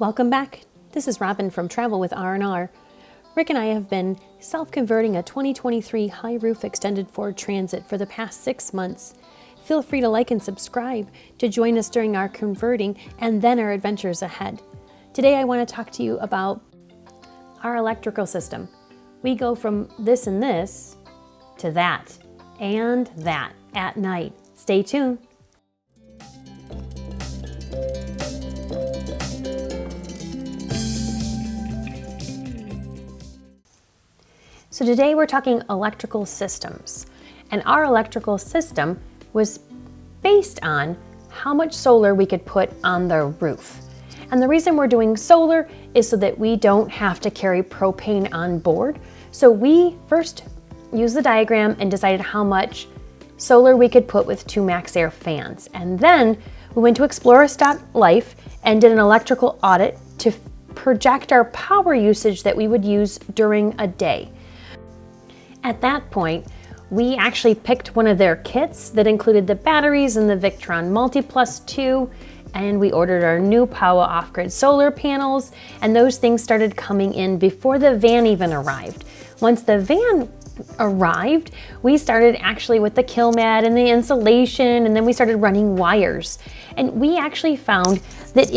Welcome back. This is Robin from Travel with R&R. Rick and I have been self-converting a 2023 high roof extended Ford Transit for the past 6 months. Feel free to like and subscribe to join us during our converting and then our adventures ahead. Today I want to talk to you about our electrical system. We go from this and this to that and that at night. Stay tuned. So today we're talking electrical systems, and our electrical system was based on how much solar we could put on the roof. And the reason we're doing solar is so that we don't have to carry propane on board. So we first used the diagram and decided how much solar we could put with 2 MaxxAir fans. And then we went to Explorus.life and did an electrical audit to project our power usage that we would use during a day. At that point, we actually picked one of their kits that included the batteries and the Victron Multiplus 2, and we ordered our new Powah off-grid solar panels, and those things started coming in before the van even arrived. Once the van arrived, we started actually with the kill mat and the insulation, and then we started running wires. And we actually found that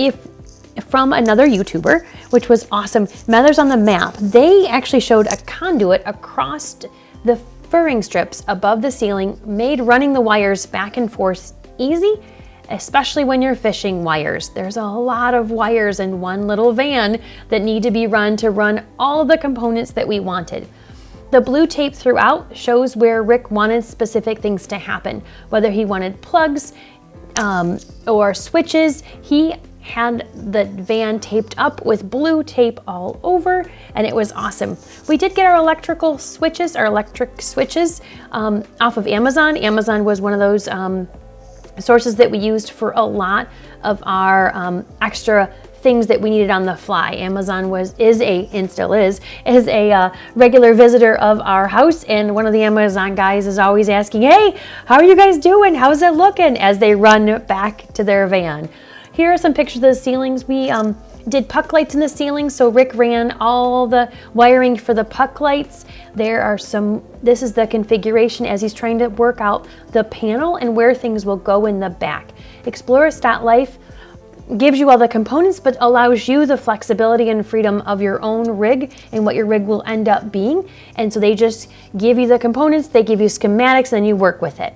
from another YouTuber, which was awesome, Mothers on the Map, they actually showed a conduit across the furring strips above the ceiling, made running the wires back and forth easy, especially when you're fishing wires. There's a lot of wires in one little van that need to be run to run all the components that we wanted. The blue tape throughout shows where Rick wanted specific things to happen, whether he wanted plugs or switches. He had the van taped up with blue tape all over, and it was awesome. We did get our electric switches off of Amazon. Amazon was one of those sources that we used for a lot of our extra things that we needed on the fly. Amazon is a regular visitor of our house, and one of the Amazon guys is always asking, "Hey, how are you guys doing? How's it looking?" as they run back to their van. Here are some pictures of the ceilings. We did puck lights in the ceiling, so Rick ran all the wiring for the puck lights. This is the configuration as he's trying to work out the panel and where things will go in the back. Explorus.life gives you all the components, but allows you the flexibility and freedom of your own rig and what your rig will end up being. And so they just give you the components, they give you schematics, and then you work with it.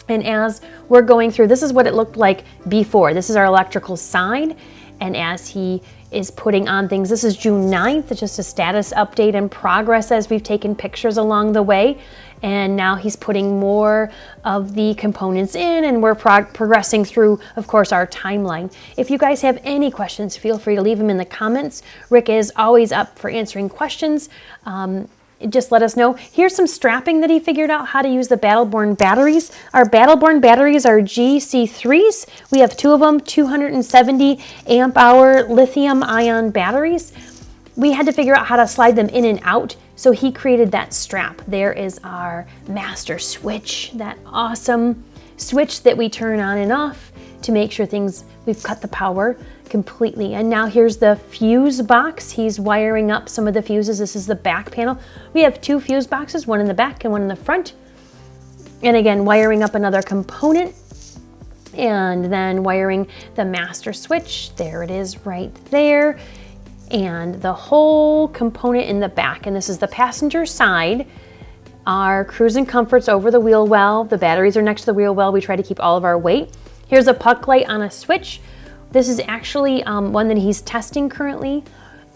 And as we're going through, this is what it looked like before. This is our electrical side. And as he is putting on things, this is June 9th, it's just a status update and progress as we've taken pictures along the way. And now he's putting more of the components in, and we're progressing through, of course, our timeline. If you guys have any questions, feel free to leave them in the comments. Rick is always up for answering questions. Just let us know. Here's some strapping that he figured out how to use the Battleborn batteries. Our Battleborn batteries are GC3s. We have 2 of them, 270 amp hour lithium ion batteries. We had to figure out how to slide them in and out, so he created that strap. There is our master switch, that awesome switch that we turn on and off to make sure we've cut the power completely. And now here's the fuse box. He's wiring up some of the fuses. This is the back panel. We have 2 fuse boxes, one in the back and one in the front. And again, wiring up another component, and then wiring the master switch. There it is right there. And the whole component in the back. And this is the passenger side. Our cruising comforts over the wheel well. The batteries are next to the wheel well. We try to keep all of our weight. Here's a puck light on a switch. This is actually one that he's testing currently.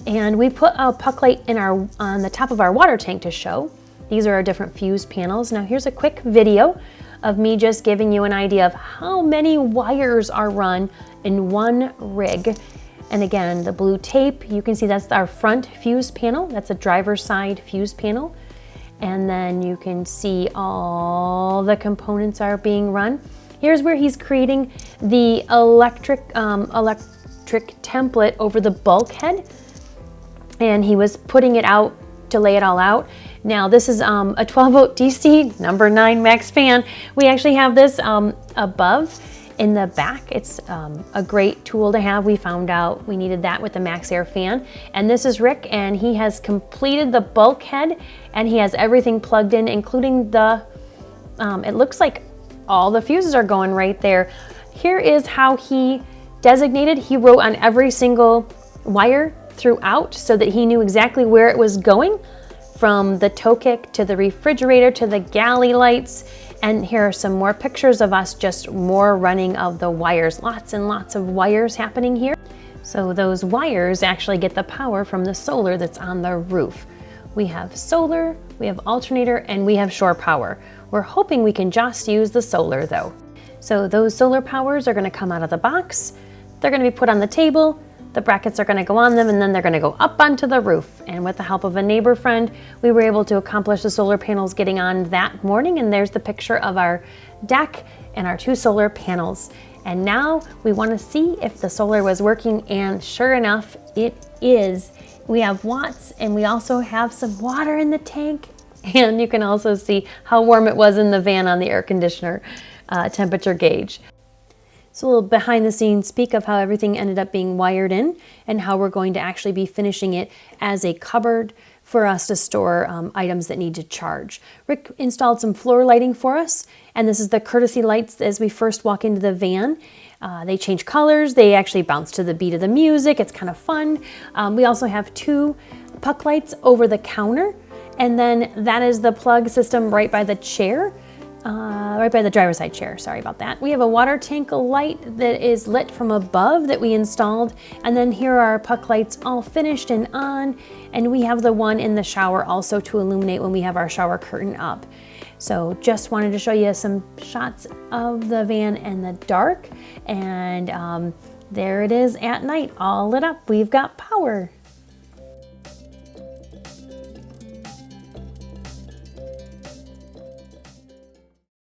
And we put a puck light on the top of our water tank to show. These are our different fuse panels. Now here's a quick video of me just giving you an idea of how many wires are run in one rig. And again, the blue tape, you can see that's our front fuse panel. That's a driver's side fuse panel. And then you can see all the components are being run. Here's where he's creating the electric template over the bulkhead, and he was putting it out to lay it all out. Now this is a 12 volt DC number 9 max fan. We actually have this above, in the back. It's a great tool to have. We found out we needed that with the MaxxAir fan. And this is Rick, and he has completed the bulkhead, and he has everything plugged in, including the, it looks like all the fuses are going right there. Here is how he designated. He wrote on every single wire throughout so that he knew exactly where it was going, from the toe kick to the refrigerator to the galley lights. And here are some more pictures of us, just more running of the wires. Lots and lots of wires happening here. So those wires actually get the power from the solar that's on the roof. We have solar, we have alternator, and we have shore power. We're hoping we can just use the solar though. So those solar powers are going to come out of the box. They're going to be put on the table. The brackets are going to go on them, and then they're going to go up onto the roof. And with the help of a neighbor friend, we were able to accomplish the solar panels getting on that morning. And there's the picture of our deck and our 2 solar panels. And now we want to see if the solar was working, and sure enough, it is. We have watts, and we also have some water in the tank. And you can also see how warm it was in the van on the air conditioner temperature gauge. So a little behind the scenes speak of how everything ended up being wired in, and how we're going to actually be finishing it as a cupboard for us to store items that need to charge. Rick installed some floor lighting for us, and this is the courtesy lights as we first walk into the van. They change colors, they actually bounce to the beat of the music, it's kind of fun. We also have 2 puck lights over the counter, and then that is the plug system right by the chair. Right by the driver's side chair, sorry about that. We have a water tank light that is lit from above that we installed, and then here are our puck lights all finished and on, and we have the one in the shower also to illuminate when we have our shower curtain up. So just wanted to show you some shots of the van in the dark, and there it is at night, all lit up. We've got power.